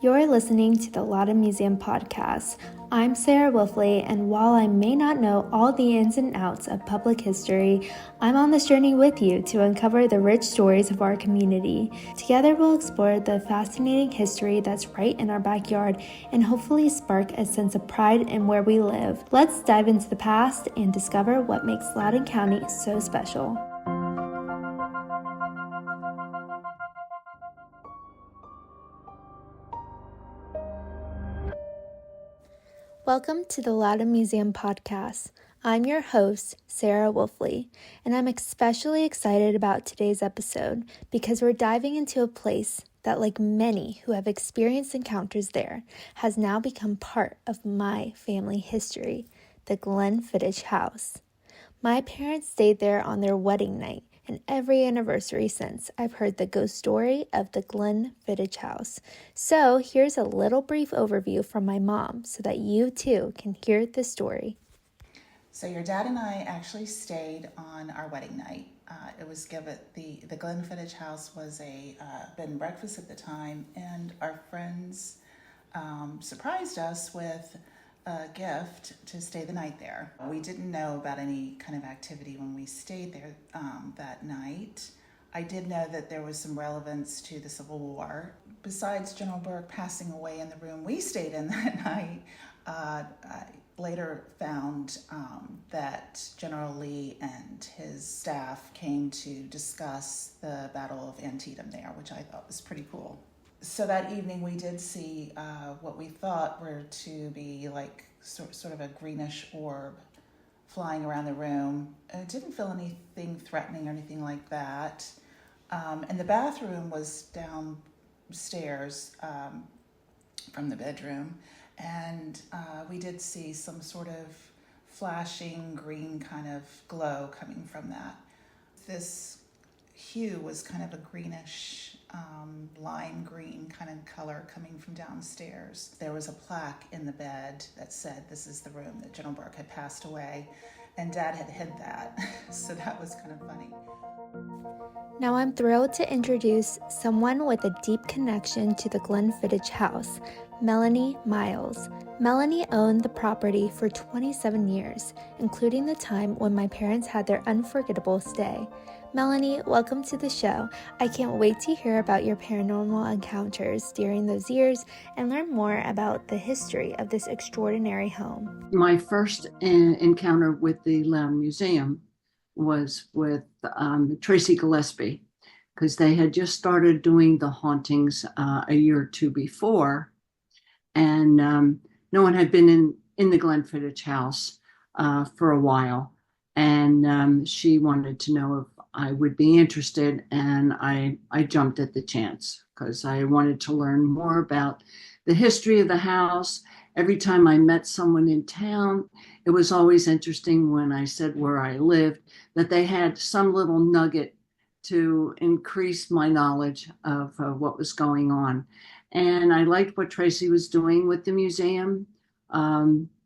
You're listening to the Loudoun Museum podcast. I'm Sarah Wolfley, and while I may not know all the ins and outs of public history, I'm on this journey with you to uncover the rich stories of our community. Together, we'll explore the fascinating history that's right in our backyard and hopefully spark a sense of pride in where we live. Let's dive into the past and discover what makes Loudoun County so special. Welcome to the Loudoun Museum podcast. I'm your host, Sarah Wolfley, and I'm especially excited about today's episode because we're diving into a place that, like many who have experienced encounters there, has now become part of my family history, the Glenfiddich House. My parents stayed there on their wedding night, and every anniversary since, I've heard the ghost story of the Glenfiddich House. So here's a little brief overview from my mom so that you too can hear the story. So your dad and I actually stayed on our wedding night. It was given, the Glenfiddich House was a bed and breakfast at the time, and our friends surprised us with a gift to stay the night there. We didn't know about any kind of activity when we stayed there that night. I did know that there was some relevance to the Civil War. Besides General Burke passing away in the room we stayed in that night, I later found that General Lee and his staff came to discuss the Battle of Antietam there, which I thought was pretty cool. So that evening we did see what we thought were to be like sort of a greenish orb flying around the room. It didn't feel anything threatening or anything like that. And the bathroom was downstairs from the bedroom. And we did see some sort of flashing green kind of glow coming from that. This hue was kind of a greenish, lime green kind of color coming from downstairs. There was a plaque in the bed that said, "This is the room that General Burke had passed away," and Dad had hid that, so that was kind of funny. Now I'm thrilled to introduce someone with a deep connection to the Glenfiddich House, Melanie Miles. Melanie owned the property for 27 years, including the time when my parents had their unforgettable stay. Melanie, welcome to the show. I can't wait to hear about your paranormal encounters during those years and learn more about the history of this extraordinary home. My first encounter with the Loudoun Museum was with Tracy Gillespie, because they had just started doing the hauntings a year or two before, and no one had been in the Glenfiddich House for a while, and she wanted to know if I would be interested, and I jumped at the chance because I wanted to learn more about the history of the house. Every time I met someone in town, it was always interesting when I said where I lived, that they had some little nugget to increase my knowledge of what was going on. And I liked what Tracy was doing with the museum.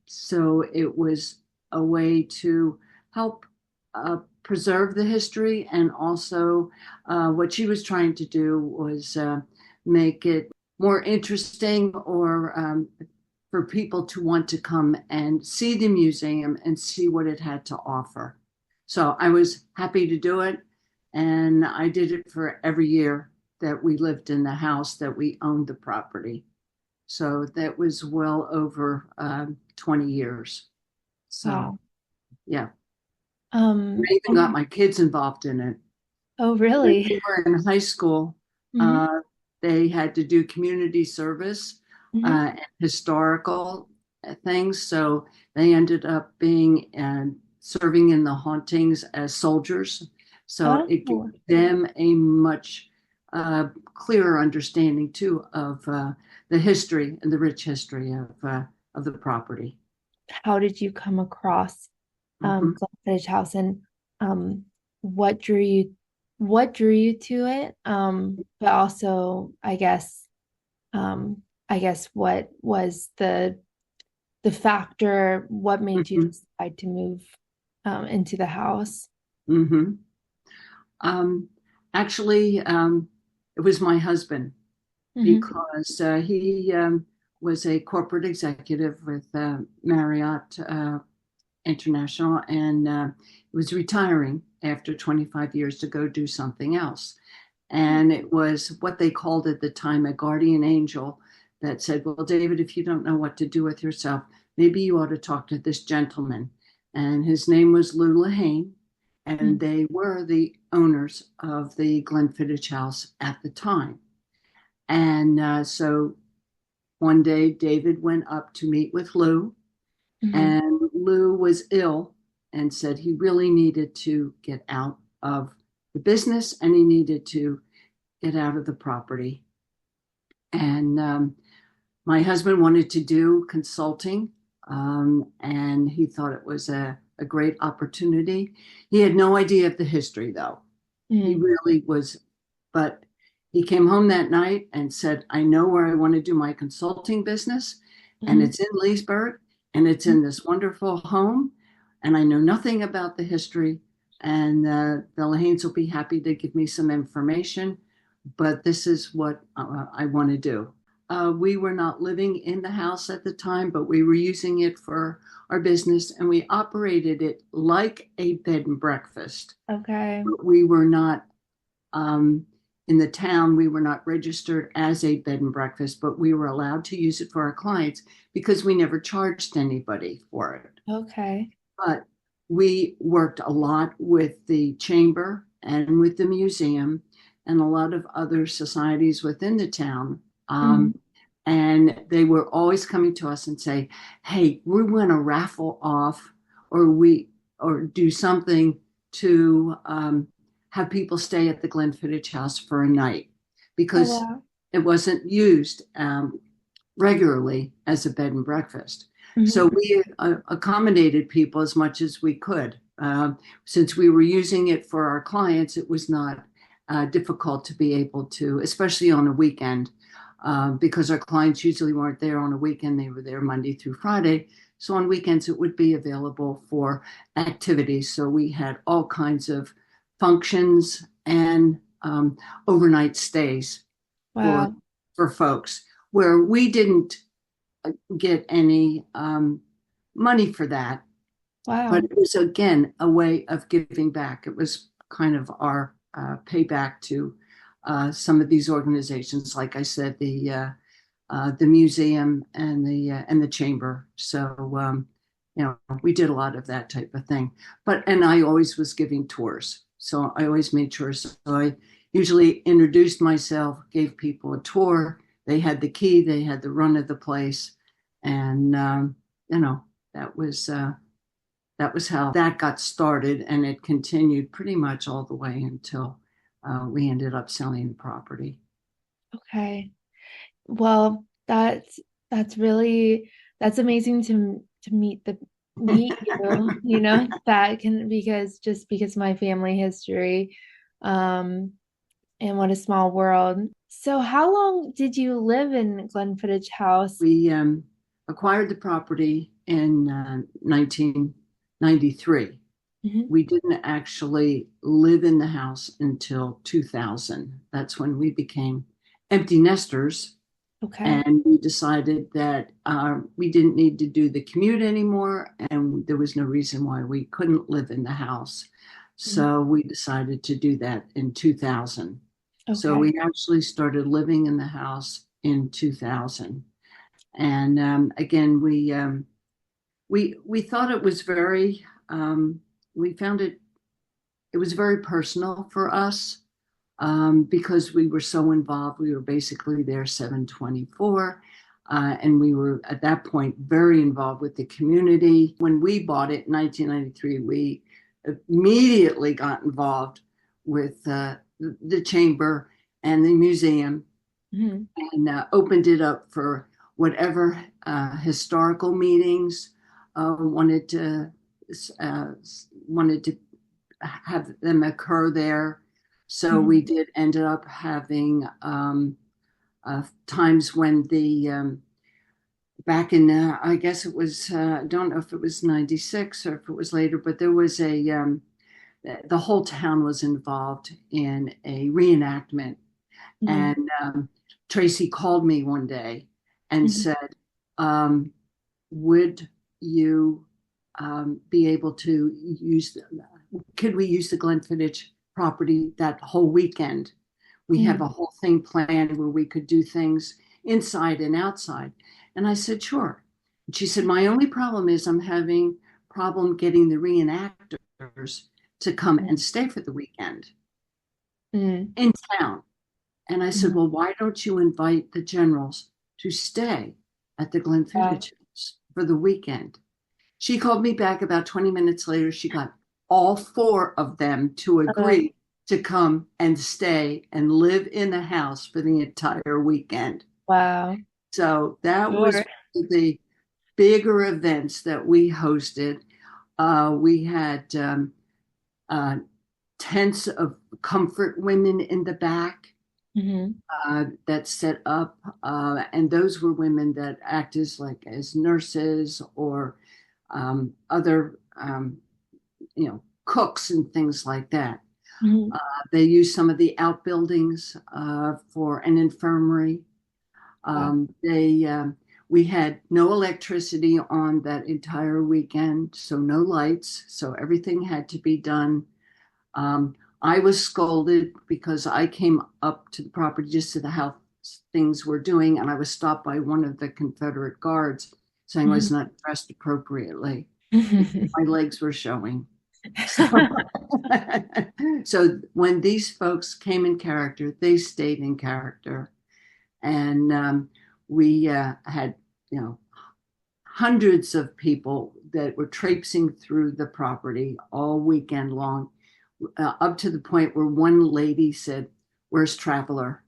So it was a way to help preserve the history. And also what she was trying to do was make it more interesting, or for people to want to come and see the museum and see what it had to offer. So I was happy to do it. And I did it for every year that we lived in the house, that we owned the property. So that was well over 20 years. So, wow. Yeah. I even got my kids involved in it. Oh, really? When they were in high school, they had to do community service and historical things. So they ended up being serving in the hauntings as soldiers. So it gave them a much clearer understanding too of the history and the rich history of the property. How did you come across Glenfiddich House, and what drew you to it? But also, I guess what was the factor? What made you decide to move into the house? Actually, it was my husband. Mm-hmm. because he was a corporate executive with Marriott International, and was retiring after 25 years to go do something else. And it was what they called at the time a guardian angel that said, well, David, if you don't know what to do with yourself, maybe you ought to talk to this gentleman. And his name was Loudoun, and they were the owners of the Glenfiddich House at the time. And so one day, David went up to meet with Lou, Mm-hmm. and Lou was ill and said he really needed to get out of the business and he needed to get out of the property. And my husband wanted to do consulting, and he thought it was a great opportunity. He had no idea of the history, though. He Mm-hmm. really was, but he came home that night and said, I know where I want to do my consulting business, and Mm-hmm. it's in Leesburg, and it's in this wonderful home, and I know nothing about the history, and the Lahanes will be happy to give me some information, but this is what I want to do. We were not living in the house at the time, but we were using it for our business, and we operated it like a bed and breakfast. Okay. We were not um, in the town, we were not registered as a bed and breakfast, but we were allowed to use it for our clients because we never charged anybody for it. Okay. But we worked a lot with the chamber and with the museum and a lot of other societies within the town. Mm-hmm. And they were always coming to us and say, hey, we want to raffle off or we or do something to have people stay at the Glenfiddich House for a night Oh, because wow. it wasn't used regularly as a bed and breakfast. So Mm-hmm. we accommodated people as much as we could. Since we were using it for our clients, it was not difficult to be able to, especially on a weekend, because our clients usually weren't there on a weekend. They were there Monday through Friday. So on weekends, it would be available for activities. So we had all kinds of functions and overnight stays for Wow. for folks where we didn't get any money for that, but Wow. it was again a way of giving back. It was kind of our payback to some of these organizations, like I said, the museum and the chamber. So we did a lot of that type of thing. But and I always was giving tours, so I always made sure. So I usually introduced myself, gave people a tour. They had the key, they had the run of the place, and you know that was that was how that got started, and it continued pretty much all the way until we ended up selling the property. Okay. Well, that's really that's amazing to meet you, that can because my family history, um, and what a small world. So how long did you live in Glenfiddich House? We acquired the property in 1993. Hmm. We didn't actually live in the house until 2000. That's when we became empty nesters, Okay. and we decided that we didn't need to do the commute anymore, and there was no reason why we couldn't live in the house. Mhm. So we decided to do that in 2000. So Okay. we actually started living in the house in 2000. And again, we thought it was very we found it was very personal for us because we were so involved. We were basically there 7/24. And we were at that point very involved with the community. When we bought it in 1993, we immediately got involved with the chamber and the museum Mhm. and opened it up for whatever historical meetings wanted to uh, wanted to have them occur there. So we Mhm. did ended up having times when the back in I guess it was I don't know if it was 96 or if it was later, but there was a the whole town was involved in a reenactment Mhm. and Tracy called me one day and Mhm. said, um, would you be able to could we use the Glenfiddich property that whole weekend? We have Mhm. a whole thing planned where we could do things inside and outside. And I said, sure. And she said, my only problem is I'm having problem getting the reenactors to come and stay for the weekend Mhm. in town. And I said, Mhm. well, why don't you invite the generals to stay at the Wow. Glenfiddich for the weekend? She called me back about 20 minutes later. She got all four of them to Uh, agree to come and stay and live in the house for the entire weekend. wow. So that Sure. was the bigger events that we hosted. We had uh, tents of comfort women in the back Mhm. that set up, and those were women that act as like as nurses or other cooks and things like that. Mhm. They used some of the outbuildings for an infirmary. Wow. They We had no electricity on that entire weekend, so no lights, so everything had to be done. um, I was scolded because I came up to the property just to the how things were doing, and I was stopped by one of the Confederate guards saying I was Mhm. not dressed appropriately because my legs were showing. So, so when these folks came in character, they stayed in character, and we had, you know, hundreds of people that were traipsing through the property all weekend long, up to the point where one lady said, "Where's Traveler?"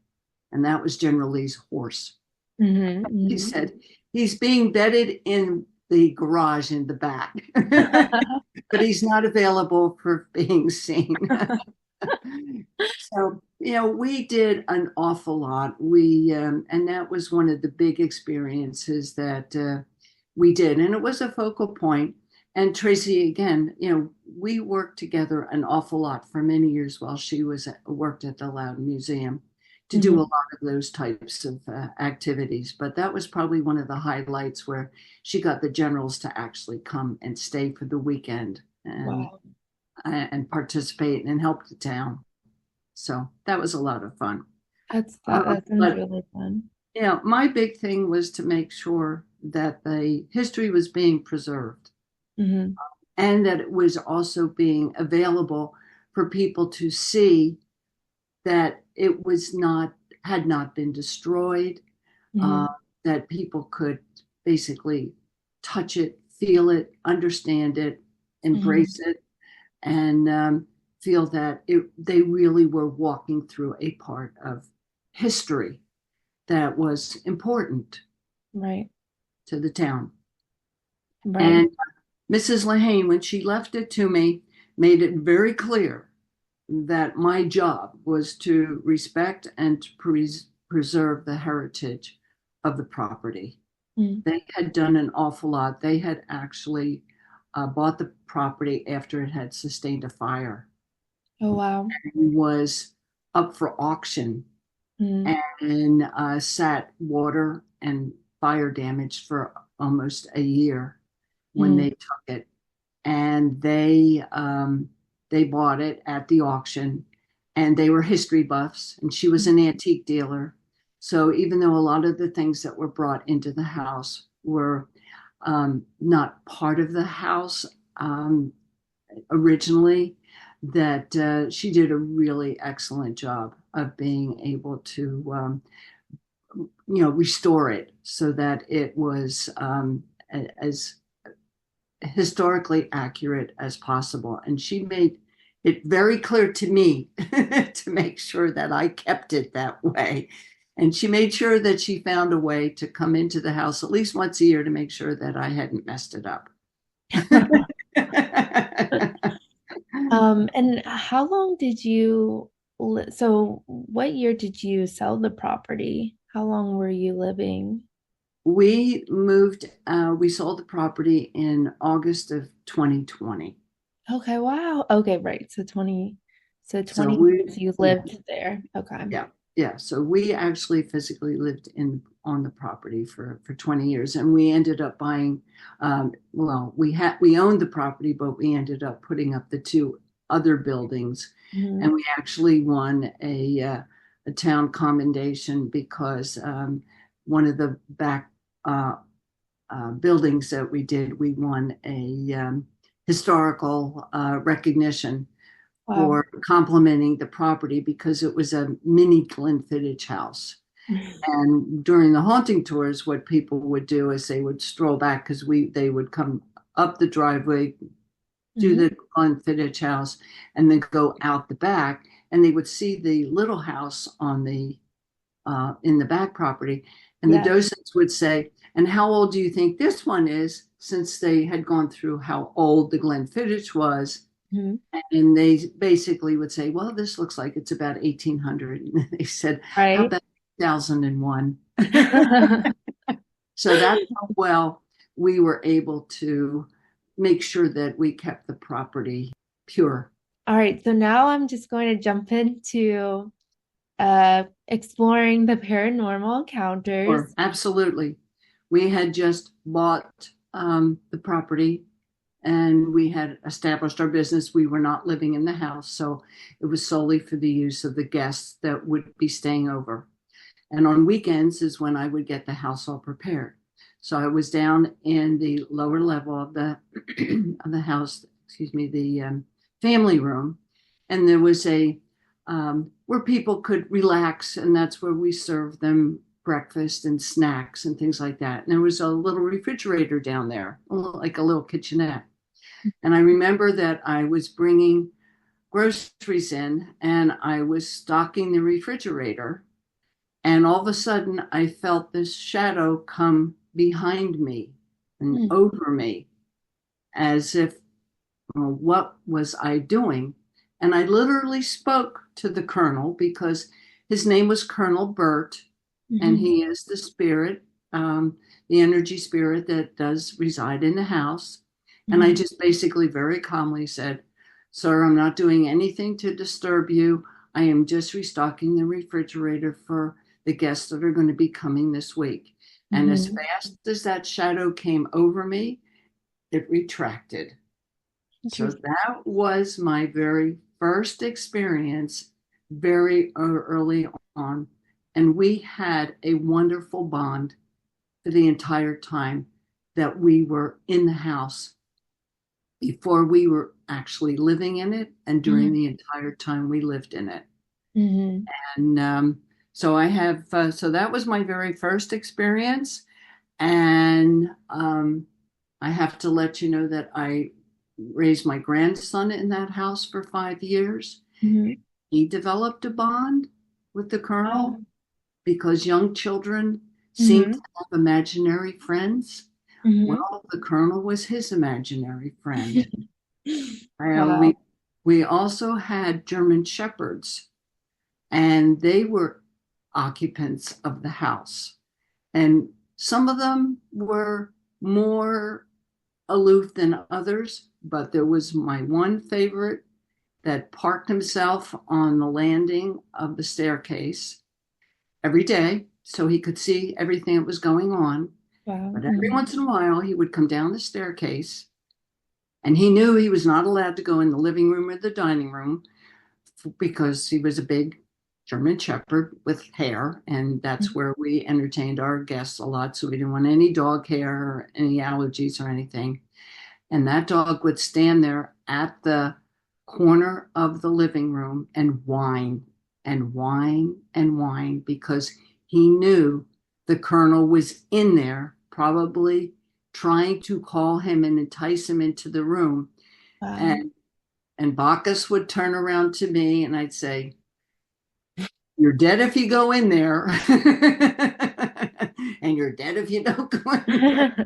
And that was General Lee's horse. Mhm. He Mhm. said, "He's being bedded in the garage in the back, but he's not available for being seen." So, we did an awful lot. And that was one of the big experiences that we did. And it was a focal point. And Tracy, again, we worked together an awful lot for many years while she worked at the Loudoun Museum to do a Mhm. lot of those types of activities. But that was probably one of the highlights where she got the generals to actually come and stay for the weekend Wow. and participate and help the town. So that was a lot of fun. That sounds But really fun. my big thing was to make sure that the history was being preserved Mhm. and that it was also being available for people to see that it was not had not been destroyed, uh, Mhm. that people could basically touch it, feel it, understand it, Mhm. embrace it, and feel that they really were walking through a part of history that was important Right. to the town. Right. And Mrs. Lehane, when she left it to me, made it very clear that my job was to respect and to preserve the heritage of the property. Mm. They had done an awful lot. They had actually bought the property after it had sustained a fire. Oh, wow. It was up for auction Mm. and sat water and fire damage for almost a year when Mm. they took it. And they bought it at the auction, and they were history buffs, and she was an antique dealer. So even though a lot of the things that were brought into the house were not part of the house originally, that she did a really excellent job of being able to restore it so that it was as historically accurate as possible. And she made it very clear to me to make sure that I kept it that way. And she made sure that she found a way to come into the house at least once a year to make sure that I hadn't messed it up. And how long did you so what year did you sell the property? How long were you living? We sold the property in August of 2020. Okay, wow. Okay, right. So So 20 years you yeah, lived there. Okay. yeah. Yeah, so we actually physically lived in on the property for 20 years, and we ended up buying. Well, we owned the property, but we ended up putting up the two other buildings, Hmm. and we actually won a town commendation because one of the back uh, buildings that we did, we won a historical recognition Wow. for complimenting the property because it was a mini Glenfiddich house. And during the haunting tours, what people would do is they would stroll back because they would come up the driveway, do Hmm. the Glenfiddich house, and then go out the back, and they would see the little house on the in the back property. And the Yes. docents would say, "And how old do you think this one is?" Since they had gone through how old the Glenfiddich was, Hmm. and they basically would say, well, this looks like it's about 1800. And they said, how Right. about 2001? So that's how well we were able to make sure that we kept the property pure. All right, so now I'm just going to jump into exploring the paranormal Or encounters. absolutely. We had just bought the property and we had established our business. We were not living in the house, so it was solely for the use of the guests that would be staying over. And on weekends is when I would get the house all prepared. So I was down in the lower level of the of the house, excuse me, the family room, and there was a where people could relax, and that's where we served them breakfast and snacks and things like that. And there was a little refrigerator down there, like a little kitchenette. And I remember that I was bringing groceries in, and I was stocking the refrigerator, and all of a sudden, I felt this shadow come behind me and Mm, over me as if, well, what was I doing? And I literally spoke to the colonel because his name was Colonel Burt, and mhm, he is the spirit, the energy spirit that does reside in the house. And I mhm, just basically very calmly said, "Sir, I'm not doing anything to disturb you. I am just restocking the refrigerator for the guests that are going to be coming this week." And as mhm. fast as that shadow came over me, it retracted. So Interesting. that was my very first experience very early on. And we had a wonderful bond for the entire time that we were in the house before we were actually living in it and during Mhm, the entire time we lived in it. mhm, And so so that was my very first experience. And I have to let you know that I raised my grandson in that house for 5 years. mhm. He developed a bond with the colonel Wow. because young children seem to Mhm, have imaginary friends. mhm. Well, the colonel was his imaginary friend. Uh, we Wow. we also had German shepherds, and they were occupants of the house. And some of them were more aloof than others, but there was my one favorite that parked himself on the landing of the staircase every day so he could see everything that was going on. Wow. But every Mhm, once in a while, he would come down the staircase, and he knew he was not allowed to go in the living room or the dining room because he was a big German Shepherd with hair, and that's mhm. where we entertained our guests a lot. So we didn't want any dog hair or any allergies or anything. And that dog would stand there at the corner of the living room and whine and whine and whine because he knew the colonel was in there, probably trying to call him and entice him into the room. Wow. And Bacchus would turn around to me and I'd say, "You're dead if you go in there." And you're dead if you don't go in there.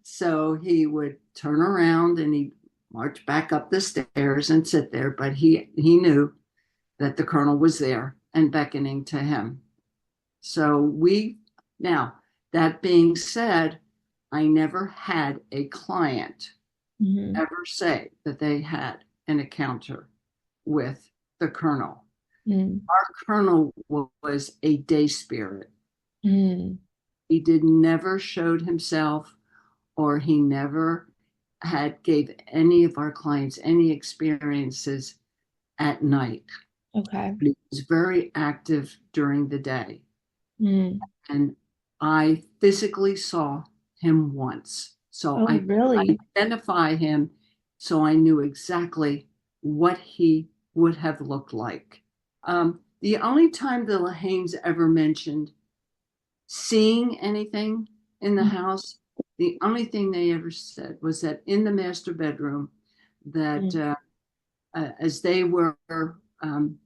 So he would turn around and he'd march back up the stairs and sit there, but he knew that the colonel was there and beckoning to him. So we now that being said, I never had a client Mhm, ever say that they had an encounter with the colonel. Mm. Our colonel was a day spirit. Mm. He did never showed himself, or he never had gave any of our clients any experiences at night. Okay. But he was very active during the day. Mm. And I physically saw him once. So Oh, I really? identify him, so I knew exactly what he would have looked like. The only time the Lahanes ever mentioned seeing anything in the house, the only thing they ever said was that in the master bedroom, that Mm. as they were, um,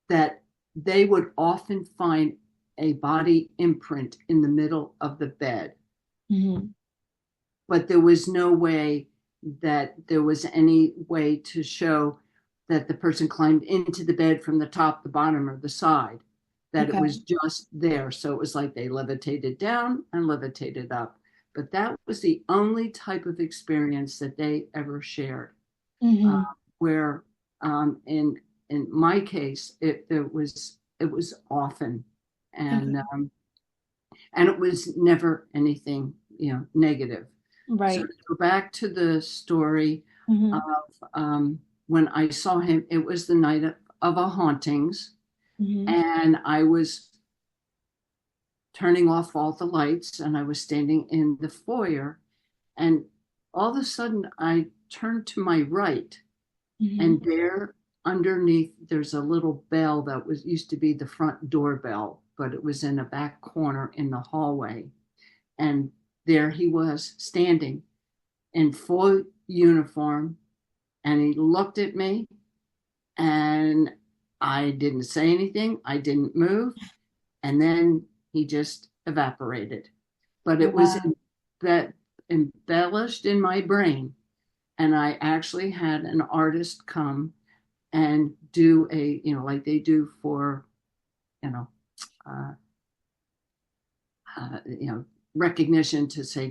that they would often find a body imprint in the middle of the bed, Mm. but there was no way that there was any way to show that the person climbed into the bed from the top, the bottom, or the side, that it Okay. was just there. So it was like they levitated down and levitated up. But that was the only type of experience that they ever shared. Mm-hmm. Where in my case, it was often, and Okay. and it was never anything negative. So to Right. go back to the story of Mm-hmm. when I saw him, it was the night of a hauntings, Mm-hmm. and I was turning off all the lights, and I was standing in the foyer, and all of a sudden I turned to my right, Mm-hmm. and there underneath there's a little bell that was used to be the front doorbell, but it was in a back corner in the hallway. And there he was standing in full uniform, and he looked at me, and I didn't say anything. I didn't move. And then he just evaporated. But it was Wow. that embellished in my brain. And I actually had an artist come and do like they do for, you know, uh, recognition, to say,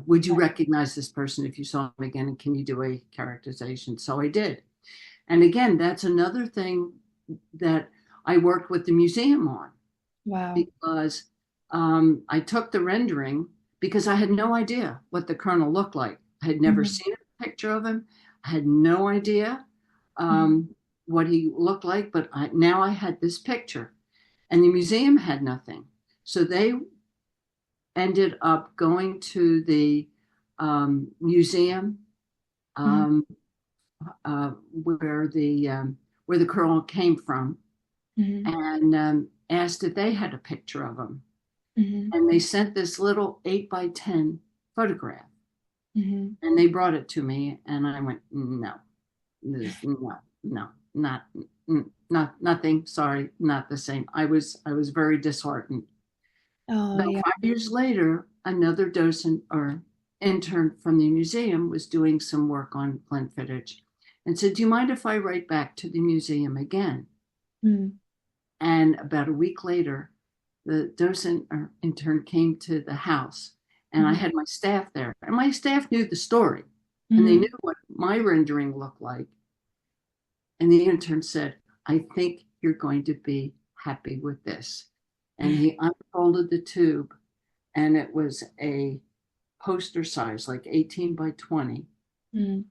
would you Right. recognize this person if you saw him again? And can you do a characterization? So I did. And again, that's another thing that I worked with the museum on, Wow. because I took the rendering because I had no idea what the colonel looked like. I had never Mm-hmm. seen a picture of him. I had no idea Mm-hmm. what he looked like, but now I had this picture, and the museum had nothing. So they ended up going to the museum, um, where the colonel came from, Mm-hmm. and asked if they had a picture of him. Mm-hmm. And they sent this little 8 by 10 photograph, Mm-hmm. and they brought it to me, and I went, no, no, not nothing. Sorry, not the same. I was very disheartened. Oh, About yeah. 5 years later, another docent or intern from the museum was doing some work on Glenfiddich and said, "Do you mind if I write back to the museum again?" Mm. And about a week later, the docent or intern came to the house, and I Mm-hmm. had my staff there. And my staff knew the story, and they Mm-hmm. knew what my rendering looked like. And the intern said, "I think you're going to be happy with this." And he unfolded the tube, and it was a poster size, like 18 by 20. Mm-hmm.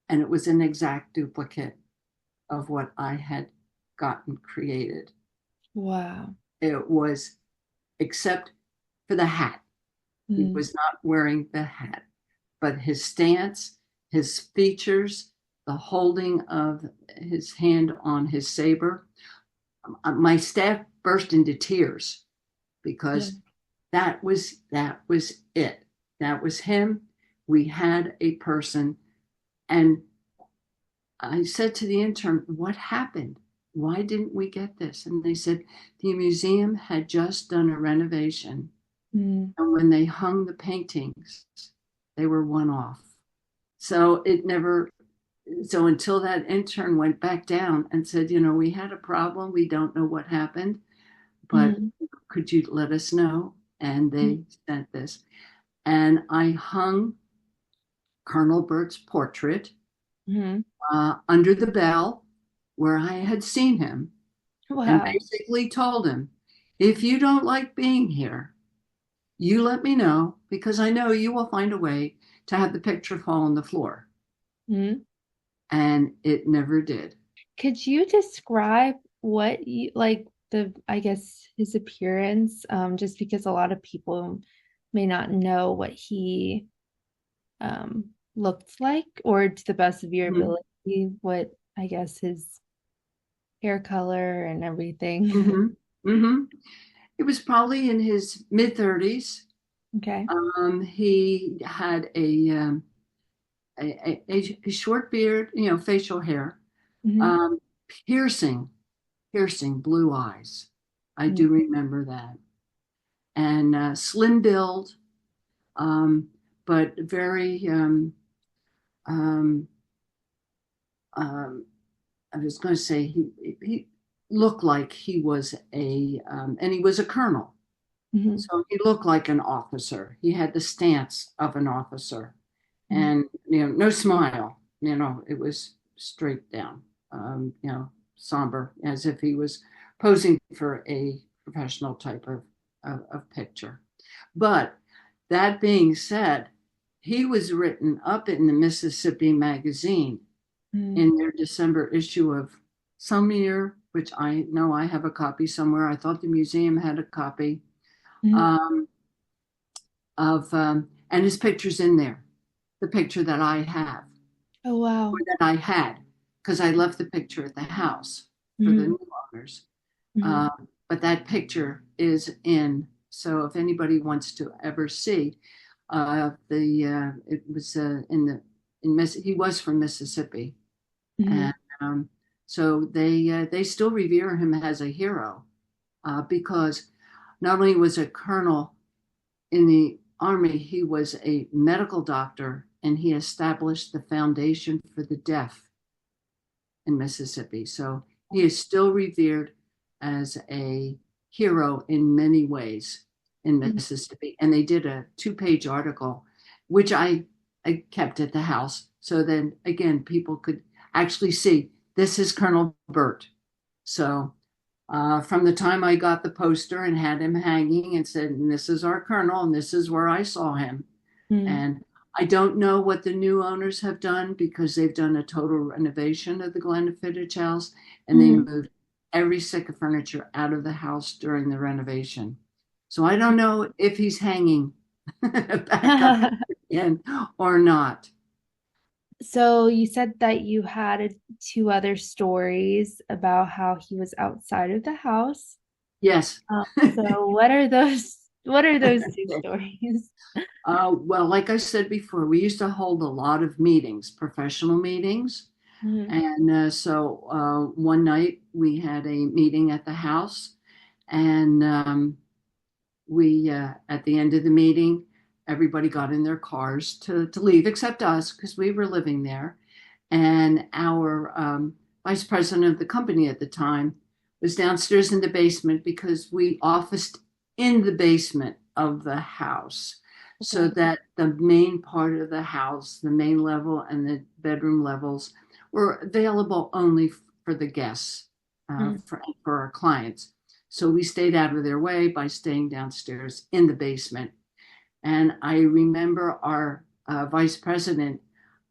And it was an exact duplicate of what I had gotten created. Wow. It was, except for the hat. He Mm. was not wearing the hat, but his stance, his features, the holding of his hand on his saber. My staff burst into tears Yeah. because that was it. That was him. We had a person. And I said to the intern, "What happened? Why didn't we get this?" And they said the museum had just done a renovation. Mm. And when they hung the paintings, they were one off. So it never, so until that intern went back down and said, "We had a problem. We don't know what happened, but Mm. could you let us know?" And they sent this. And I hung Colonel Bert's portrait Mm-hmm. under the bell. where I had seen him and Wow. basically told him, if you don't like being here, you let me know because I know you will find a way to have the picture fall on the floor. Mhm. And it never did. Could you describe what you like I guess his appearance, just because a lot of people may not know what he looked like, or to the best of your Mm-hmm. ability, what I guess his hair color and everything. Mm-hmm. Mm-hmm. It was probably in his mid 30s. Okay. He had a short beard, facial hair, Hmm. um, piercing, piercing blue eyes. I do remember that. And slim build, um, but very, um, um, I was going to say he looked like he was and he was a colonel. Hmm. So he looked like an officer. He had the stance of an officer, Hmm. and no smile. It was straight down. Somber, as if he was posing for a professional type of picture. But that being said, he was written up in the Mississippi Magazine Hmm. in their December issue of some year, which I know I have a copy somewhere. I thought the museum had a copy. Hmm. Um, and his picture's in there, the picture that I have Oh or wow. that I had, because I left the picture at the house for the Hmm. new owners. Hmm. But that picture is in. So if anybody wants to ever see, it was he was from Mississippi, Hmm. and so they still revere him as a hero because not only was a colonel in the army, he was a medical doctor and he established the foundation for the deaf in Mississippi. So he is still revered as a hero in many ways in Mississippi. And they did a 2-page article, which I kept at the house. So then again, people could actually see this is Colonel Burt. So from the time I got the poster and had him hanging and said, this is our colonel, and this is where I saw him. Hmm. And I don't know what the new owners have done because they've done a total renovation of the Glenfiddich house and they Hmm. moved every stick of furniture out of the house during the renovation. So I don't know if he's hanging back up again or not. So you said that you had two other stories about how he was outside of the house. Yes. So what are those? What are those two stories? Well, like I said before, we used to hold a lot of meetings, professional meetings. Mhm. And one night we had a meeting at the house, and at the end of the meeting, everybody got in their cars to leave except us because we were living there. And our vice president of the company at the time was downstairs in the basement because we officed in the basement of the house so Okay. that the main part of the house, the main level and the bedroom levels, were available only for the guests, Mhm. for our clients. So we stayed out of their way by staying downstairs in the basement. And I remember our vice president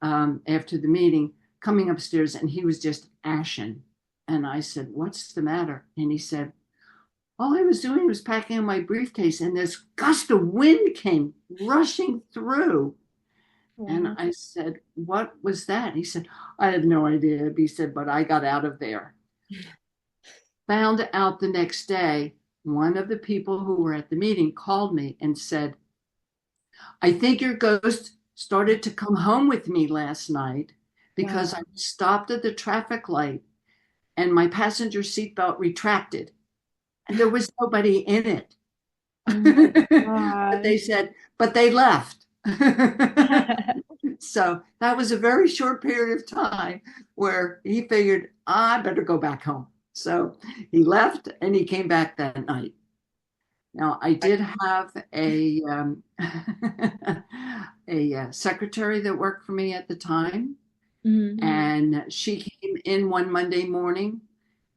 after the meeting coming upstairs and he was just ashen. And I said, "What's the matter?" And he said, "All I was doing was packing up my briefcase and this gust of wind came rushing through." And Wow. I said, "What was that?" He said, "I have no idea." He said, "But I got out of there." Found out the next day, one of the people who were at the meeting called me and said, "I think your ghost started to come home with me last night because Wow. I stopped at the traffic light and my passenger seatbelt retracted and there was nobody in it." Oh my But they gosh. said, but they left. So that was a very short period of time where he figured, I better go back home. So he left and he came back that night. Now, I did have a secretary that worked for me at the time, Mm-hmm. And she came in one Monday morning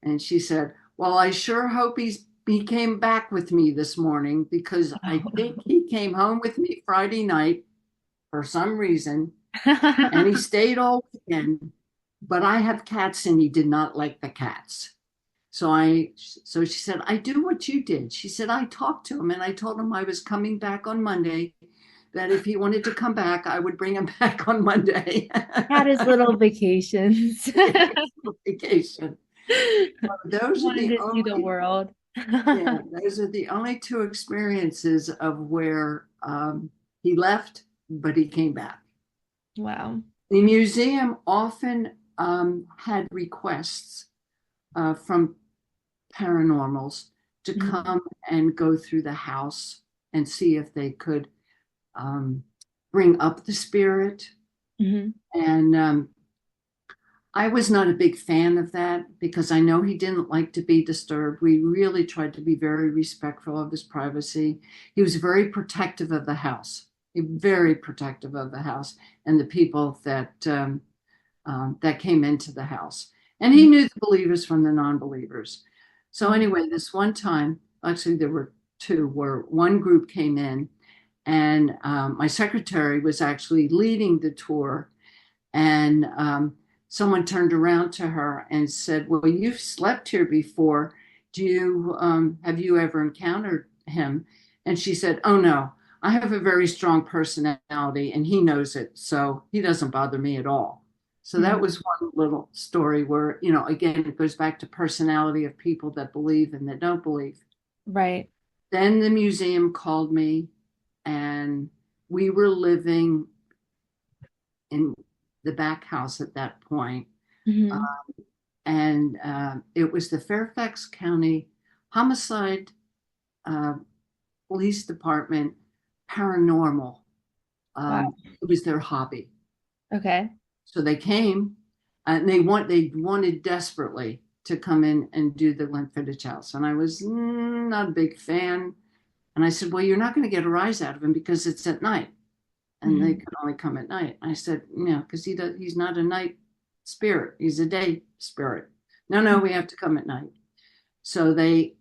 and she said, well, I sure hope he came back with me this morning because I think he came home with me Friday night for some reason and he stayed all weekend. But I have cats and he did not like the cats. So she said, I do what you did. She said, I talked to him and I told him I was coming back on Monday, that if he wanted to come back, I would bring him back on Monday. Had his little vacations. Vacation. Those are Wanted the to see the only, world. yeah, those are the only two experiences of where he left, but he came back. Wow. The museum often had requests from paranormals to Mhm. come and go through the house and see if they could um, bring up the spirit. Mhm. And I was not a big fan of that because I know he didn't like to be disturbed. We really tried to be very respectful of his privacy. He was very protective of the house, very protective of the house and the people that came into the house. And he knew the believers from the non-believers. So Mhm. anyway, this one time, actually there were two, where one group came in and my secretary was actually leading the tour, and someone turned around to her and said, well, you've slept here before. Do you have you ever encountered him? And she said, oh no, I have a very strong personality and he knows it, so he doesn't bother me at all. So that Mhm. was one little story where, again, it goes back to personality of people that believe and that don't believe. Right. Then the museum called me, and we were living in the back house at that point. Mhm. And it was the Fairfax County Homicide uh, Police Department paranormal. Wow. It was their hobby. Okay. So they came and they wanted desperately to come in and do the Glenfiddich house. And I was not a big fan. And I said, well, you're not going to get a rise out of him because it's at night. And they Mhm. could only come at night. I said, yeah, because he's not a night spirit. He's a day spirit. No, we have to come at night. So they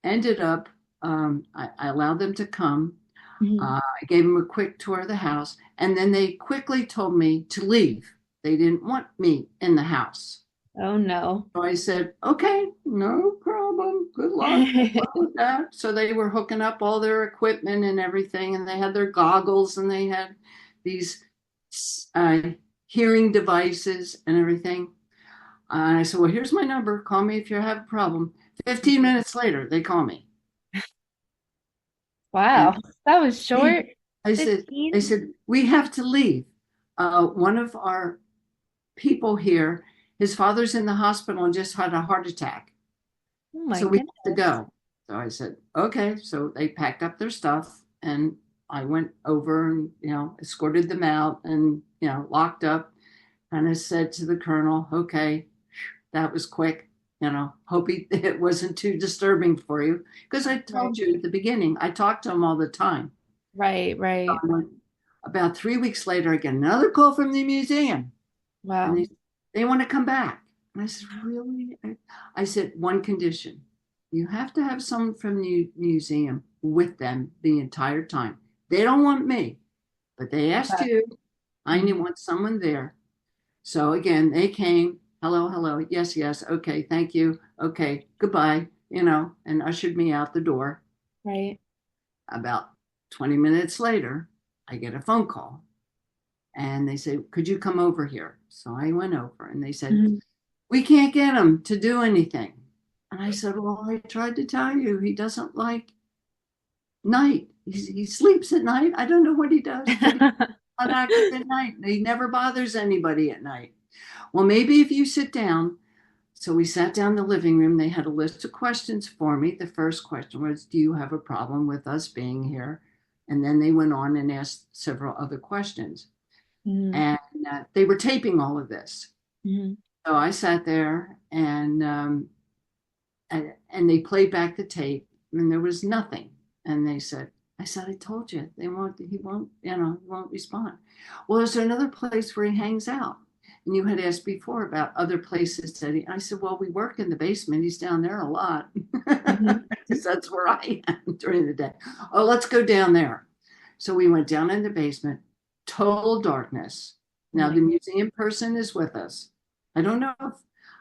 ended up, I allowed them to come. Mhm. I gave them a quick tour of the house, and then they quickly told me to leave. They didn't want me in the house. Oh no. So I said, okay, no problem. Good luck. Good luck with that. So they were hooking up all their equipment and everything, and they had their goggles and they had these uh, hearing devices and everything. And I said, well, here's my number. Call me if you have a problem. 15 minutes later, they call me. And Wow. That was hey, short. I said, they 15? said, we have to leave. One of our people here, his father's in the hospital and just had a heart attack. Oh my So we have to goodness. go. So I said, okay. So they packed up their stuff and I went over and, escorted them out and, locked up. And I said to the colonel, okay, that was quick. Hope it wasn't too disturbing for you. Because I Right. told you at the beginning, I talked to him all the time. Right, right. About 3 weeks later, I get another call from the museum. And Wow. they want to come back. And I said, really? I said, one condition. You have to have someone from the museum with them the entire time. They don't want me, but they asked Okay. you. I Mhm. want someone there. So again, they came. Hello, hello. Yes, yes. Okay, thank you. Okay, goodbye. And ushered me out the door. Right. About 20 minutes later, I get a phone call and they say, could you come over here? So I went over and they said, Mhm. we can't get him to do anything. And I said, well, I tried to tell you, he doesn't like night. He sleeps at night. I don't know what he does, but he's not active at night. He never bothers anybody at night. Well, maybe if you sit down. So we sat down in the living room. They had a list of questions for me. The first question was, do you have a problem with us being here? And then they went on and asked several other questions. Mhm. And they were taping all of this. Mhm. So I sat there and they played back the tape and there was nothing. And they said, I said, I told you he won't respond. Well, is there another place where he hangs out? And you had asked before about other places that I said, well, we work in the basement. He's down there a lot Mhm. because that's where I am during the day. Oh, let's go down there. So we went down in the basement, total darkness. Now Yeah. the museum person is with us. I don't know if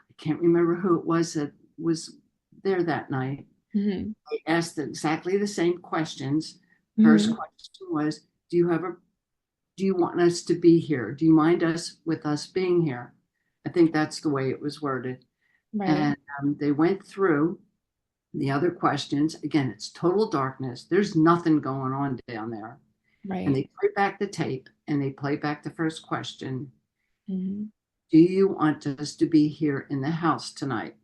I can't remember who it was that was there that night. Mhm. I asked exactly the same questions. First Mhm. question was, do you have a do you want us to be here? Do you mind us being here? I think that's the way it was worded. Right. And they went through the other questions. Again, it's total darkness. There's nothing going on down there. And Right. they play back the tape and they play back the first question. Mhm. Do you want us to be here in the house tonight?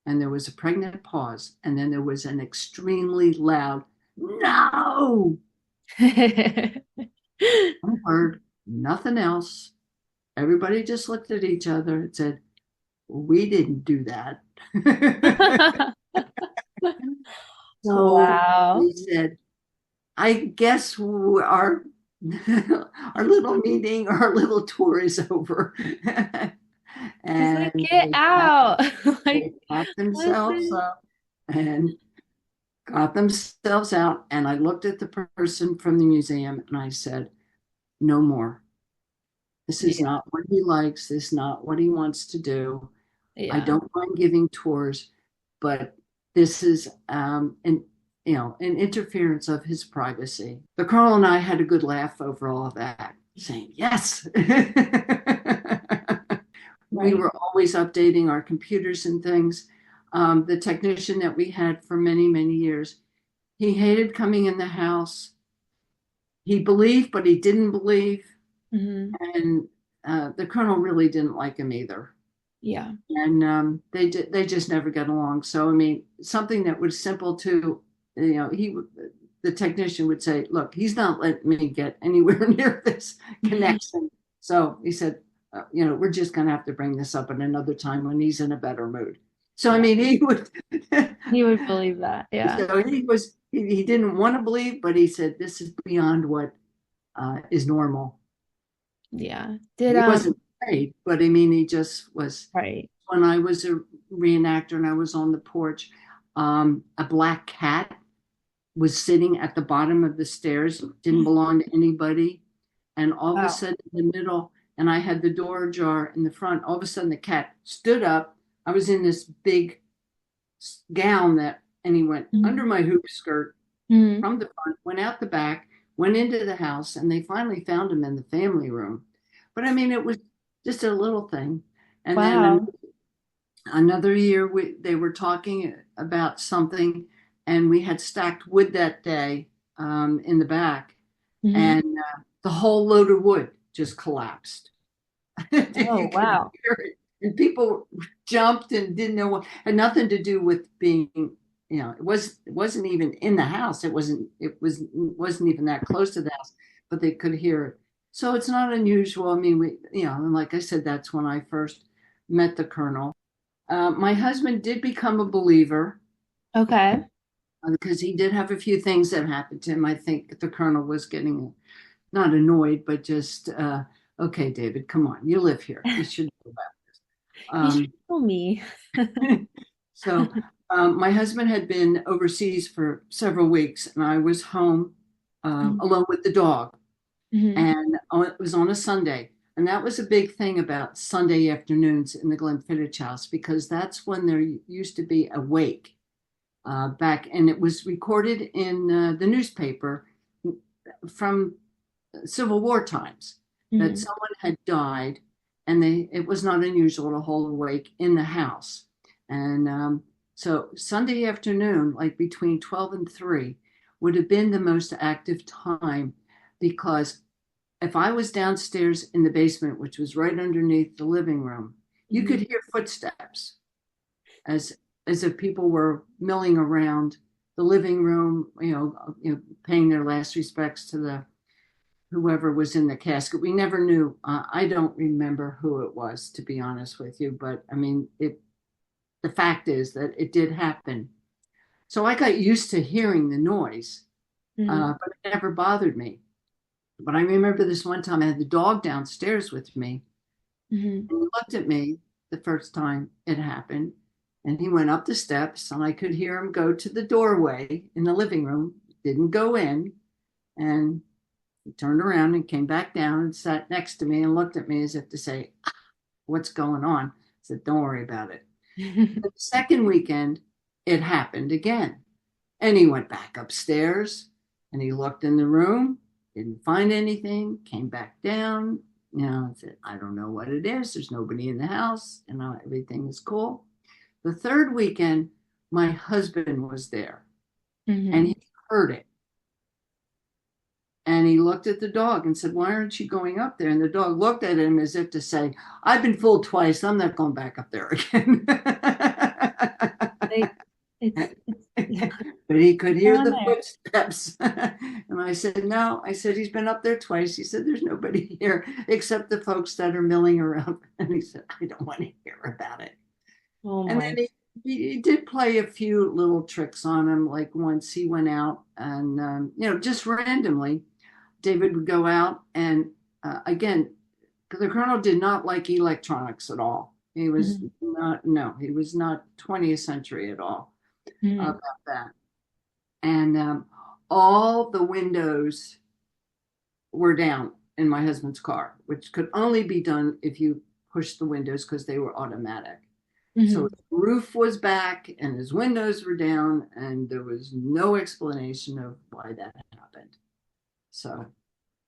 And there was a pregnant pause. And then there was an extremely loud no. I heard nothing else. Everybody just looked at each other and said, we didn't do that. So Wow. we said, I guess our little meeting, our little tour is over. He's like, And get out. Like, they packed themselves listen. up and got themselves out. And I looked at the person from the museum and I said, no more. This is Yeah. not what he likes. This is not what he wants to do. I Yeah. don't mind giving tours, but this is an interference of his privacy. The Colonel and I had a good laugh over all of that, saying yes. We Right. were always updating our computers and things. The technician that we had for many, many years, he hated coming in the house. He believed, but he didn't believe. Hmm. And the Colonel really didn't like him either. Yeah. And they just never got along. So I mean, something that was simple to, the technician would say, "Look, he's not letting me get anywhere near this connection." So he said, we're just going to have to bring this up at another time when he's in a better mood. So I Yeah. mean, he would. He would believe that. Yeah. So he didn't want to believe, but he said this is beyond what is normal. Yeah. Did He wasn't afraid, but I mean, he just was. right. When I was a reenactor and I was on the porch, a black cat was sitting at the bottom of the stairs, didn't belong to anybody. And all of a Wow. sudden, in the middle, and I had the door ajar in the front, all of a sudden, the cat stood up. I was in this big gown and he went under Mhm. my hoop skirt Mhm. from the front, went out the back, went into the house, and they finally found him in the family room. But I mean, it was just a little thing. And then Wow. another year, they were talking about something, and we had stacked wood that day in the back, Hmm. and the whole load of wood just collapsed. Oh, You could wow. hear it, and people jumped and didn't know what. Had nothing to do with being, it wasn't even in the house. It wasn't even that close to the house, but they could hear it. So it's not unusual. I mean, and like I said, that's when I first met the Colonel. My husband did become a believer Okay. because he did have a few things that happened to him. I think the Colonel was getting not annoyed, but just, okay, David, come on, you live here. You should know You should that. tell me. So my husband had been overseas for several weeks, and I was home alone with the dog. Hmm. And it was on a Sunday. And that was a big thing about Sunday afternoons in the Glenfiddich house because that's when there used to be a wake back, and it was recorded in the newspaper from Civil War times that Hmm. someone had died, and it was not unusual to hold a wake in the house. And so Sunday afternoon, like between 12 and 3, would have been the most active time because if I was downstairs in the basement, which was right underneath the living room, you Hmm. could hear footsteps as as if people were milling around the living room, paying their last respects to the whoever was in the casket. We never knew. I don't remember who it was, to be honest with you, but I mean, it. The fact is that it did happen. So I got used to hearing the noise, Hmm. but it never bothered me. But I remember this one time I had the dog downstairs with me, Hmm. And he looked at me the first time it happened, and he went up the steps, and I could hear him go to the doorway in the living room, didn't go in, and he turned around and came back down and sat next to me and looked at me as if to say, what's going on? I said, don't worry about it. The second weekend, it happened again. And he went back upstairs and he looked in the room, didn't find anything, came back down, said, I don't know what it is. There's nobody in the house, everything is cool. The third weekend, my husband was there and Hmm. he heard it. And he looked at the dog and said, why aren't you going up there? And the dog looked at him as if to say, I've been fooled twice. I'm not going back up there again. Like it's But he could hear down the there. footsteps. And I said, no. I said, he's been up there twice. He said, there's nobody here except the folks that are milling around. And he said, I don't want to hear about it. Oh And my. then he did play a few little tricks on him. Like once he went out and, just randomly, David would go out and again, the colonel did not like electronics at all. He was Hmm. not, no, he was not 20th century at all Hmm. about that. And all the windows were down in my husband's car, which could only be done if you pushed the windows because they were automatic. So Hmm. his roof was back and his windows were down, and there was no explanation of why that happened. So,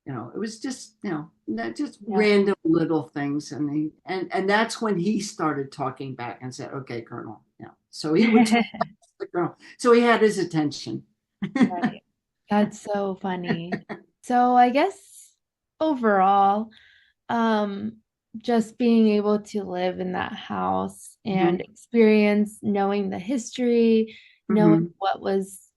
it was just, that just Yeah. random little things. And that's when he started talking back and said, okay, Colonel. Yeah. So he would talk to the Colonel. So he had his attention. Right. That's so funny. So I guess overall, um, just being able to live in that house and Mhm. experience knowing the history, knowing Mhm. what was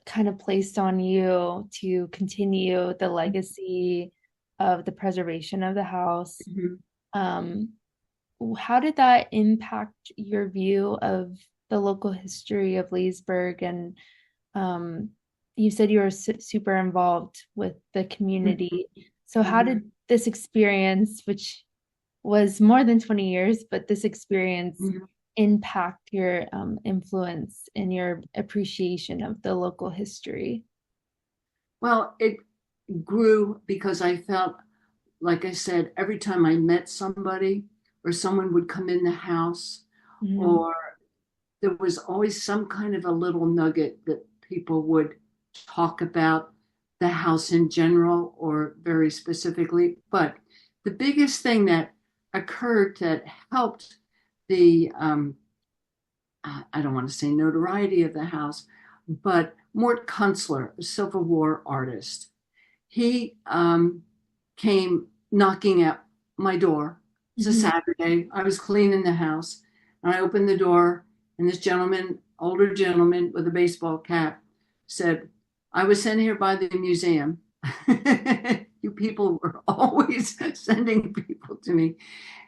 kind of placed on you to continue the legacy of the preservation of the house. Mhm. Um, how did that impact your view of the local history of Leesburg? And um, you said you were super involved with the community. So how Mhm. did this experience, which was more than 20 years, but this experience Mhm. impact your influence and your appreciation of the local history? Well, it grew because I felt, like I said, every time I met somebody or someone would come in the house, Mhm. or there was always some kind of a little nugget that people would talk about the house in general or very specifically. But the biggest thing that occurred that helped the, I don't want to say notoriety of the house, but Mort Kunstler, a Civil War artist, he came knocking at my door. It's a Mhm. Saturday. I was cleaning the house, and I opened the door, and this gentleman, older gentleman with a baseball cap, said, I was sent here by the museum. You people were always sending people to me.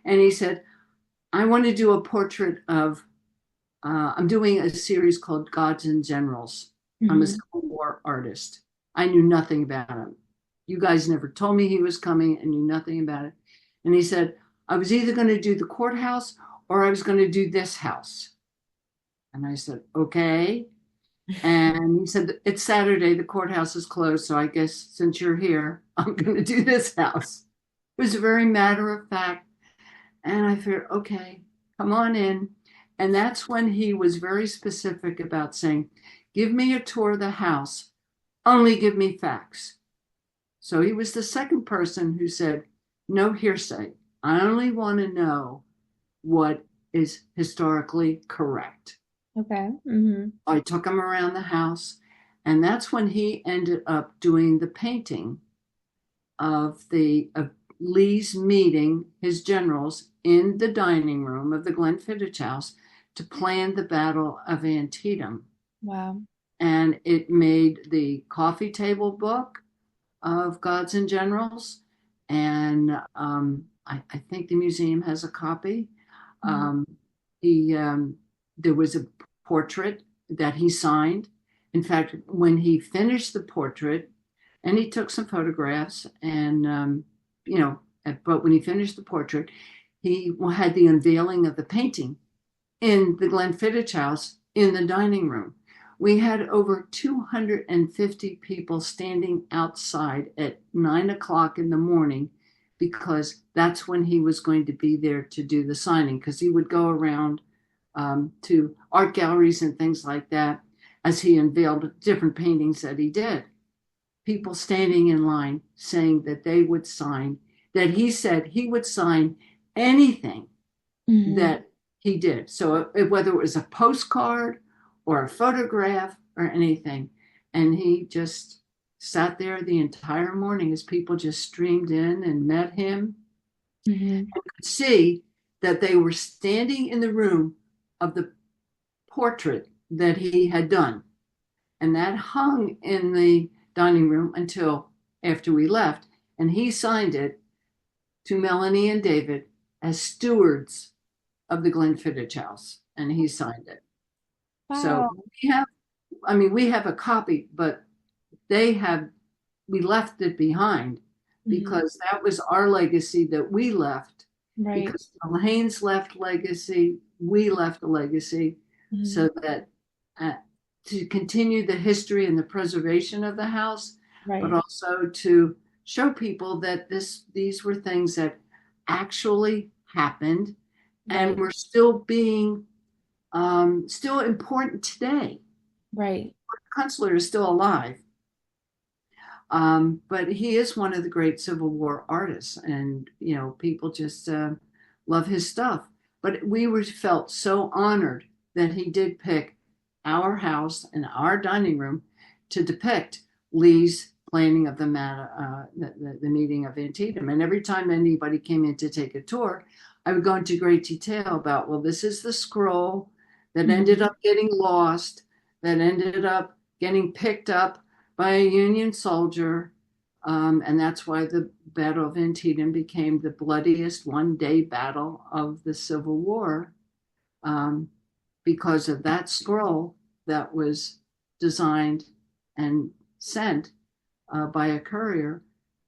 And he said, I want to do a portrait of, I'm doing a series called Gods and Generals. I'm a Mhm. Civil War artist. I knew nothing about him. You guys never told me he was coming and knew nothing about it. And he said, I was either going to do the courthouse or I was going to do this house. And I said, okay. And he said, it's Saturday, the courthouse is closed. So I guess since you're here, I'm going to do this house. It was very matter of fact. And I figured, okay, come on in. And that's when he was very specific about saying, give me a tour of the house, only give me facts. So he was the second person who said, no hearsay. I only want to know what is historically correct. Okay. Hmm. I took him around the house, and that's when he ended up doing the painting of Lee's meeting his generals in the dining room of the Glenfiddich House to plan the Battle of Antietam. Wow. And it made the coffee table book of Gods and Generals. And I think the museum has a copy. Mhm. Um, he There was a portrait that he signed. In fact, when he finished the portrait, and he took some photographs, and you know, but when he finished the portrait, he had the unveiling of the painting in the Glenfiddich house in the dining room. We had over 250 people standing outside at 9 o'clock in the morning because that's when he was going to be there to do the signing, because he would go around to art galleries and things like that as he unveiled different paintings that he did. People standing in line saying that they would sign, that he said he would sign anything Mm-hmm. that he did. So whether it was a postcard or a photograph or anything, and he just sat there the entire morning as people just streamed in and met him. Mm-hmm. You could see that they were standing in the room of the portrait that he had done, and that hung in the dining room until after we left, and he signed it to Melanie and David as stewards of the Glenfiddich house, and he signed it. So Wow. we have, I mean, we have a copy, but they have, we left it behind Mm-hmm. because that was our legacy that we left. Right. Because Haynes left legacy, we left a legacy, Mm-hmm. so that uh, to continue the history and the preservation of the house, but Right. also to show people that these were things that actually happened and Right. were still being still important today. Right. Kunstler is still alive, but he is one of the great Civil War artists, and people just love his stuff. But we were felt so honored that he did pick our house and our dining room to depict Lee's planning of the meeting of Antietam. And every time anybody came in to take a tour, I would go into great detail about, well, this is the scroll that ended Mm-hmm. up getting lost, that ended up getting picked up by a Union soldier. And that's why the Battle of Antietam became the bloodiest one-day battle of the Civil War, um, because of that scroll that was designed and sent by a courier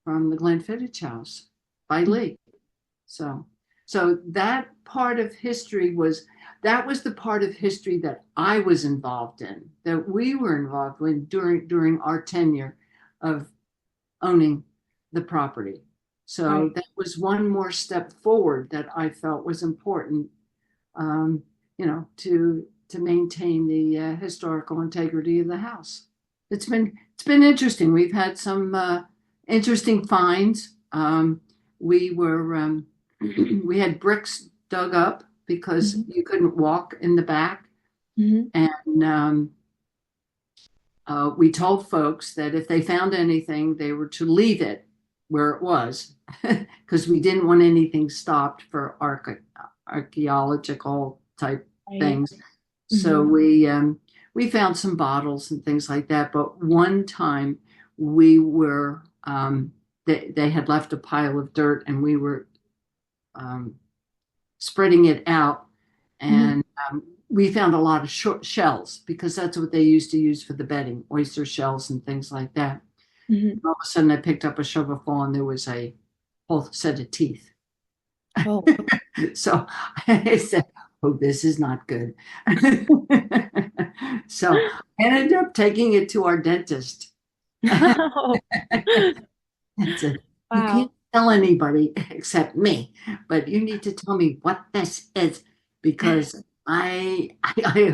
from the Glenfiddich house by Lee. So, so that part of history was the part of history that I was involved in, that we were involved in during our tenure of owning the property. So Right. that was one more step forward that I felt was important, um, to maintain the historical integrity of the house. It's been interesting. We've had some interesting finds. We were we had bricks dug up because Mm-hmm. you couldn't walk in the back, Mm-hmm. and we told folks that if they found anything, they were to leave it where it was because we didn't want anything stopped for archaeological type Right. things. So Mm-hmm. we found some bottles and things like that. But one time we were they had left a pile of dirt, and we were um, spreading it out, Mm-hmm. and we found a lot of short shells because that's what they used to use for the bedding, oyster shells and things like that. Mm-hmm. All of a sudden, I picked up a shovelful, and there was a whole set of teeth. Oh. So I said, "Oh, this is not good." So I ended up taking it to our dentist. Oh. And said, "You can't Wow. tell anybody except me, but you need to tell me what this is because I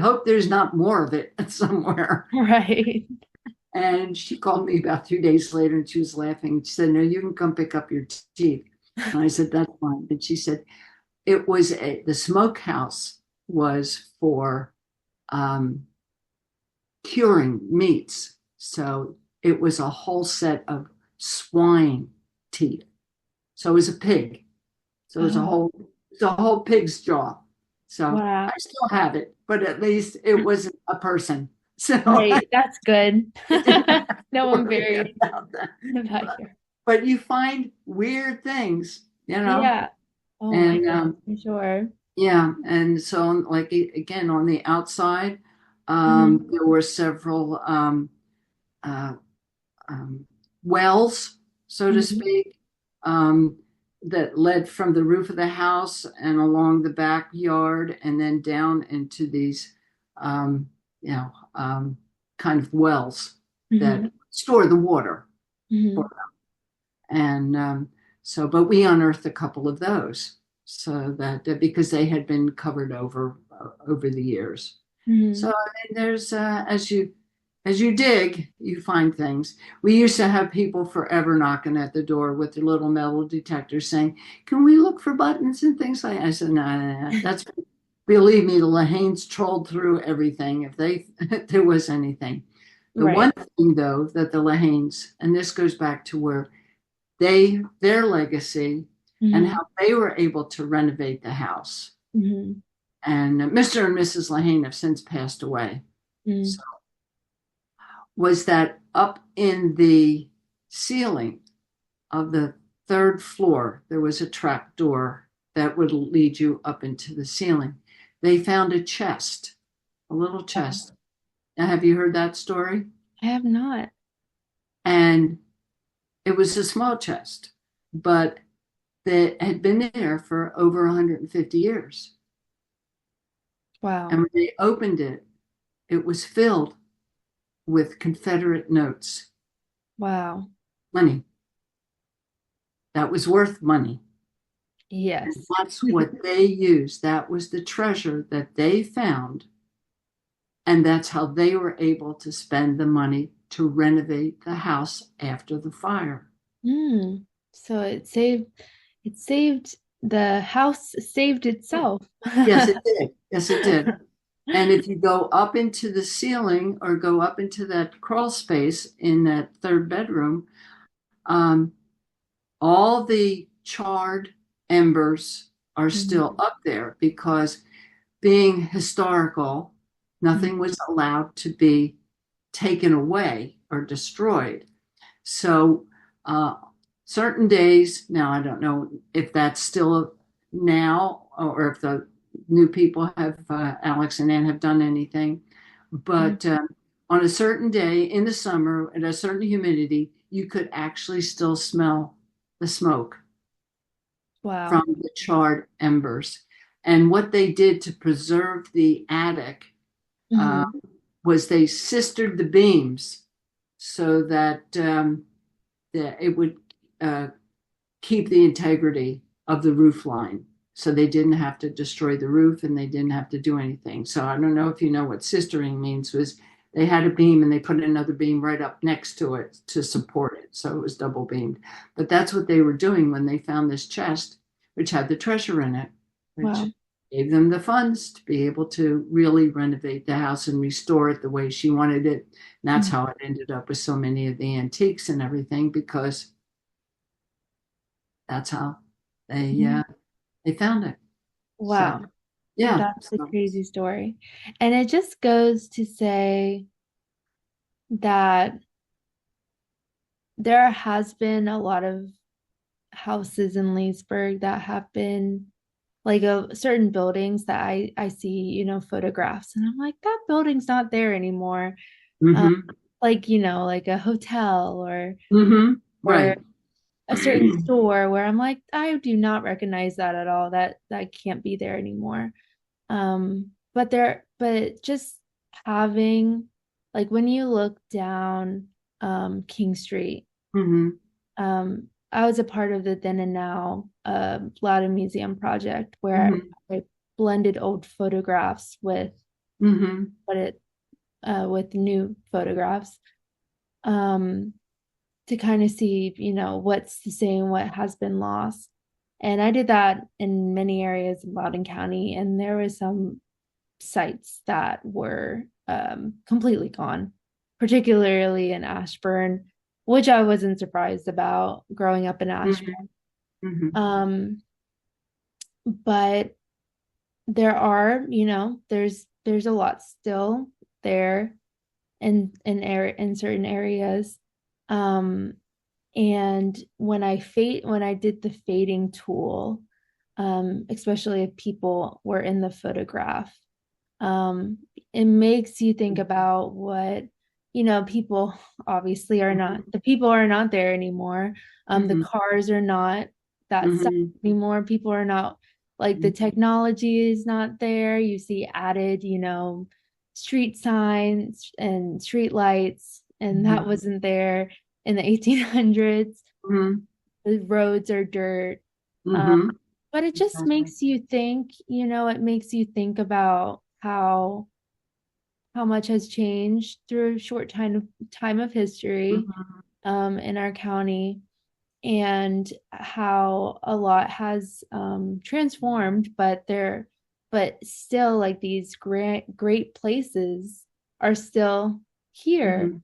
hope there's not more of it somewhere." Right. And she called me about 2 days later, and she was laughing. She said, "No, you can come pick up your teeth." And I said, "That's fine." And she said, the smokehouse was for um, curing meats. So it was a whole set of swine teeth. So it was a pig. So Oh, it's a whole pig's jaw. So wow. I still have it, but at least it wasn't a person. So I Right. That's good. didn't have to No one worry buried about that. about But, here. but you find weird things, Yeah. Oh my and goodness, for sure. yeah, and so like again on the outside, Hmm. there were several uh, um, wells, so to Hmm. speak. Um, that led from the roof of the house and along the backyard and then down into these, um, you know, kind of wells Mm-hmm. that store the water. Mm-hmm. And so, but we unearthed a couple of those so that because they had been covered over the years. So Mm-hmm. I mean, there's as you dig, you find things. We used to have people forever knocking at the door with their little metal detectors saying, "Can we look for buttons and things like that?" I said, "No, no, no. That's believe me, the Lahanes trolled through everything if they if there was anything." The Right. one thing though that the Lahanes, and this goes back to where their legacy and Mm-hmm. how they were able to renovate the house. Mm-hmm. And Mr. and Mrs. Lahane have since passed away. Mm-hmm. So, was that up in the ceiling of the third floor, there was a trap door that would lead you up into the ceiling. They found a chest, a little Wow. chest. Now, have you heard that story? I have not. And it was a small chest, but that had been there for over 150 years. And Wow. when they opened it, it was filled with Confederate notes, Wow. money that was worth money. And Yes. that's what they used. That was the treasure that they found. And that's how they were able to spend the money to renovate the house after the fire. Mm. So it saved the house saved itself. Yes, it did. Yes, it did. And if you go up into the ceiling or go up into that crawl space in that third bedroom, um, all the charred embers are still Mhm. up there because being historical, nothing was allowed to be taken away or destroyed. So, uh, certain days, now I don't know if that's still now or if the new people have, Alex and Ann have done anything, Mhm. but on a certain day in the summer at a certain humidity, you could actually still smell the smoke from Wow. the charred embers. And what they did to preserve the attic uh, Hmm. was they sistered the beams so that it would uh, keep the integrity of the roof line. So they didn't have to destroy the roof and they didn't have to do anything. So I don't know if you know what sistering means was they had a beam and they put another beam right up next to it to support it. So it was double beamed. But that's what they were doing when they found this chest, which had the treasure in it, which Wow. gave them the funds to be able to really renovate the house and restore it the way she wanted it. And that's Mhm. how it ended up with so many of the antiques and everything because that's how they uh, Mhm. they found it. So Wow. yeah, That's a so crazy story. And it just goes to say that there has been a lot of houses in Leesburg that have been like certain buildings that I see, photographs, and I'm like, that building's not there anymore. Um, mm-hmm, like, like a hotel mm-hmm, or right. a certain store where I'm like, I do not recognize that at all. That can't be there anymore. But just having like when you look down King Street, Mm-hmm, I was a part of the Then and Now Loudoun Museum project where mm-hmm, I blended old photographs mm-hmm, what it with new photographs um, to kind of see, what's the same, what has been lost. And I did that in many areas in Loudoun County, and there was some sites that were completely gone, particularly in Ashburn, which I wasn't surprised about growing up in Ashburn. mm-hmm, mm-hmm, Um, but there are, there's a lot still there in certain areas. Um, and when I did the fading tool, especially if people were in the photograph, um, it makes you think about what, people obviously are not, the people are not there anymore. The mm-hmm, cars are not that stuff Hmm. anymore. People are not like the technology is not there. You see added, street signs and street lights, and that Hmm. wasn't there in the 1800s. Hmm. The roads are dirt. Um, Hmm. but it just Exactly. makes you think, it makes you think about how much has changed through a short time of history Hmm. in our county, and how a lot has transformed, but still, like, these great places are still here, Hmm.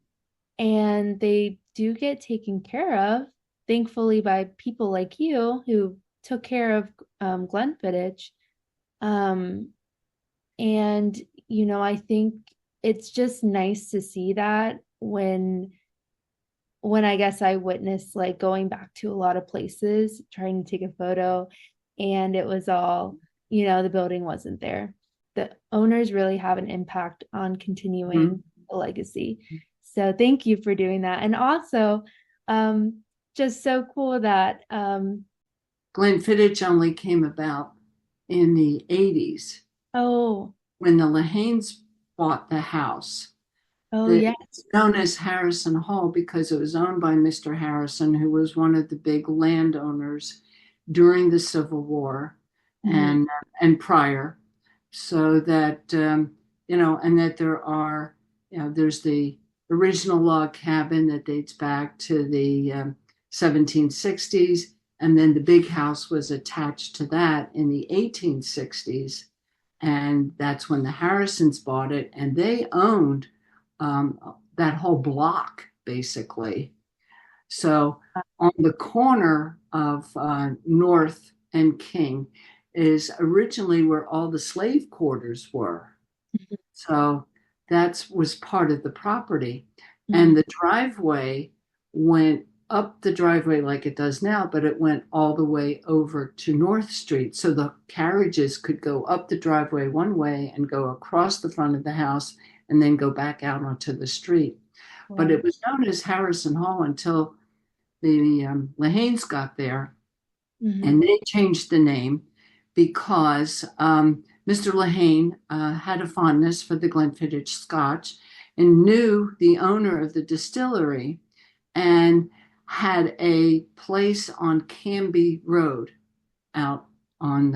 and they do get taken care of, thankfully, by people like you who took care of Glenfiddich. Um, and, I think it's just nice to see that when I guess I witnessed, like, going back to a lot of places, trying to take a photo, and it was all, the building wasn't there. The owners really have an impact on continuing Hmm. the legacy. So thank you for doing that. And also, just so cool that, Glenfiddich only came about in the 80s oh, when the Lahanes bought the house. oh, yeah. It's known as Harrison Hall because it was owned by Mr. Harrison, who was one of the big landowners during the Civil War Mhm. and prior. So that and that there are, there's the original log cabin that dates back to the 1760s, and then the big house was attached to that in the 1860s, and that's when the Harrisons bought it, and they owned um, that whole block basically. So on the corner of North and King is originally where all the slave quarters were. So that was part of the property. Mhm. And the driveway went up the driveway like it does now, but it went all the way over to North Street. So the carriages could go up the driveway one way and go across the front of the house and then go back out onto the street. But Wow. it was known as Harrison Hall until the Lahanes got there, Mhm. and they changed the name because Mr. Lahane had a fondness for the Glenfiddich Scotch and knew the owner of the distillery and had a place on Canby Road out on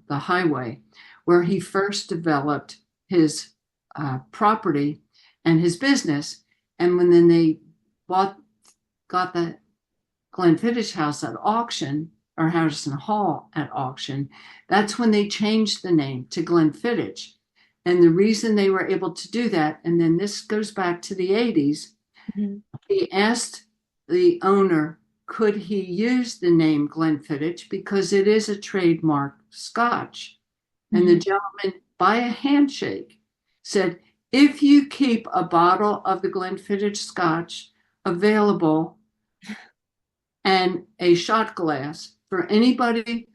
the highway where he first developed his property and his business. And when then they bought, got the Glenfiddich House at auction, or Harrison Hall at auction, that's when they changed the name to Glenfiddich. And the reason they were able to do that, and then this goes back to the 80s, Mhm. he asked the owner, could he use the name Glenfiddich because it is a trademark scotch? And the Mhm. gentleman, by a handshake, said, if you keep a bottle of the Glenfiddich scotch available and a shot glass for anybody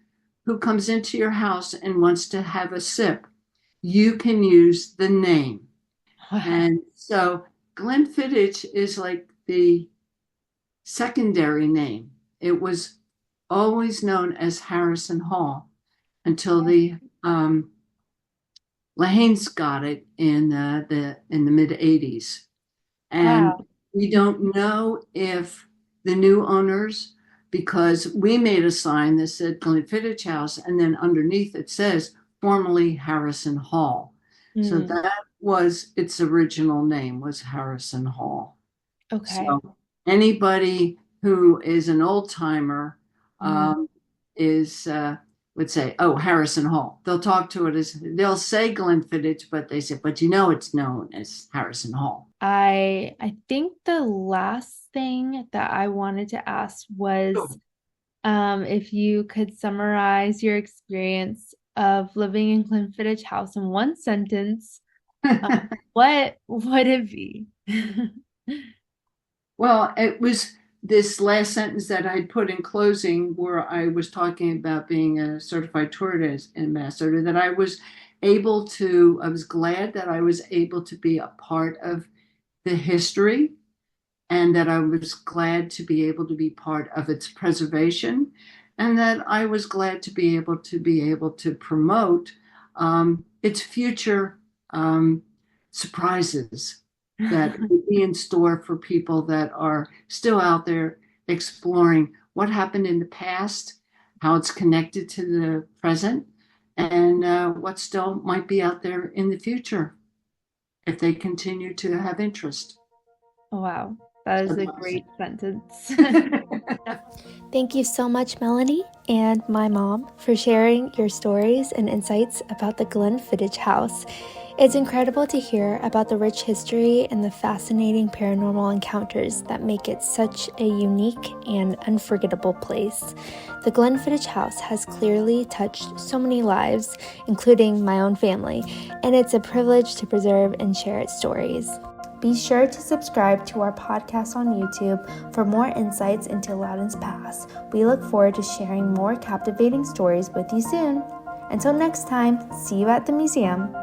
who comes into your house and wants to have a sip, you can use the name. Wow. And so Glenfiddich is like the secondary name. It was always known as Harrison Hall until the Lahanes got it in the mid '80s. And Wow. we don't know if the new owners, because we made a sign that said Glenfiddich House, and then underneath it says formerly Harrison Hall. So Mm. that was its original name, was Harrison Hall. Okay. So anybody who is an old timer Mm. um, is would say, "Oh, Harrison Hall." They'll talk to it as they'll say Glenfiddich, but they say, "But it's known as Harrison Hall." I think the last thing that I wanted to ask was, Sure. if you could summarize your experience of living in Glenfiddich House in one sentence, uh, what would it be? Well, it was this last sentence that I put in closing where I was talking about being a certified tourist ambassador, that I was glad that I was able to be a part of the history, and that I was glad to be able to be part of its preservation, and that I was glad to be able to promote its future surprises that would be in store for people that are still out there exploring what happened in the past, how it's connected to the present, and what still might be out there in the future if they continue to have interest. Wow, that is a great sentence. That's Thank you so much, Melanie, and my mom for sharing your stories and insights about the Glenfiddich House. It's incredible to hear about the rich history and the fascinating paranormal encounters that make it such a unique and unforgettable place. The Glenfiddich House has clearly touched so many lives, including my own family, and it's a privilege to preserve and share its stories. Be sure to subscribe to our podcast on YouTube for more insights into Loudoun's past. We look forward to sharing more captivating stories with you soon. Until next time, see you at the museum.